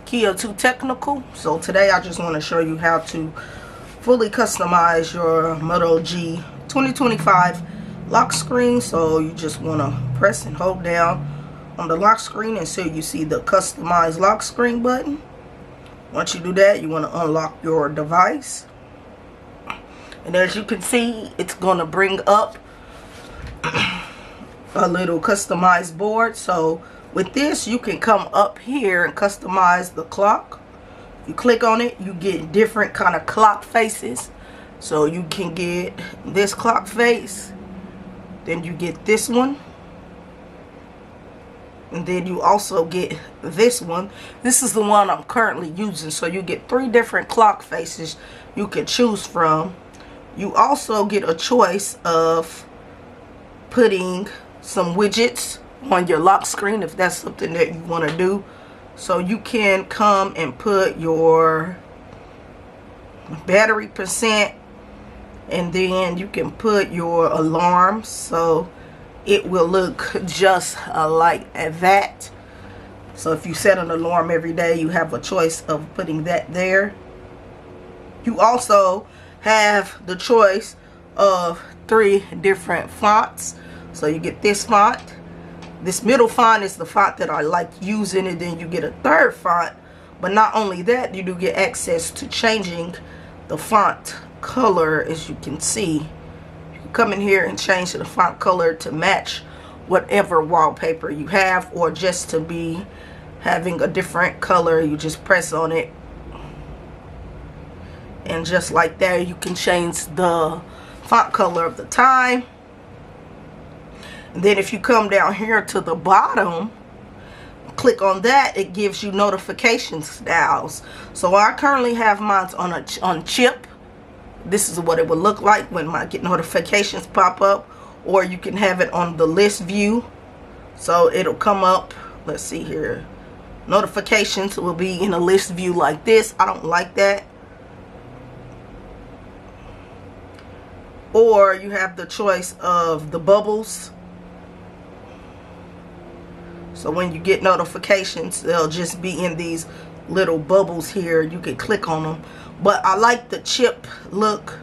Kia too technical. So today I just want to show you how to fully customize your Moto G 2025 lock screen. So you just want to press and hold down on the lock screen until you see the customize lock screen button. Once you do that, you want to unlock your device, and as you can see, it's going to bring up a little customized board. So with this, you can come up here and customize the clock. You click on it, you get different kind of clock faces. So you can get this clock face, then you get this one, and then you also get this one. This is the one I'm currently using. So you get 3 different clock faces you can choose from. You also get a choice of putting some widgets on your lock screen if that's something that you want to do. So you can come and put your battery percent, and then you can put your alarms, so it will look just like that. So if you set an alarm every day, you have a choice of putting that there. You also have the choice of 3 different fonts. So you get this font. This middle font is the font that I like using, and then you get a 3rd font. But not only that, you do get access to changing the font color. As you can see, you can come in here and change the font color to match whatever wallpaper you have, or just to be having a different color. You just press on it, and just like that, you can change the font color of the time. And then if you come down here to the bottom, click on that, it gives you notification styles. So I currently have mine on chip. This is what it would look like when my notifications pop up. Or you can have it on the list view. So it'll come up, let's see here, notifications will be in a list view like this. I don't like that. Or you have the choice of the bubbles. So when you get notifications, they'll just be in these little bubbles here. You can click on them. But I like the chip look.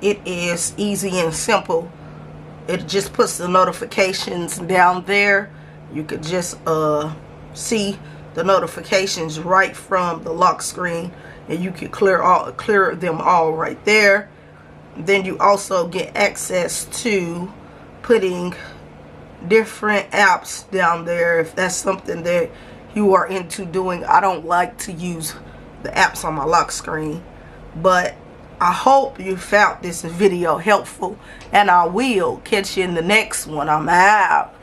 It is easy and simple. It just puts the notifications down there. You could just see the notifications right from the lock screen, and you can clear them all right there. Then you also get access to putting different apps down there if that's something that you are into doing. I don't like to use the apps on my lock screen, but I hope you found this video helpful, and I will catch you in the next one. I'm out.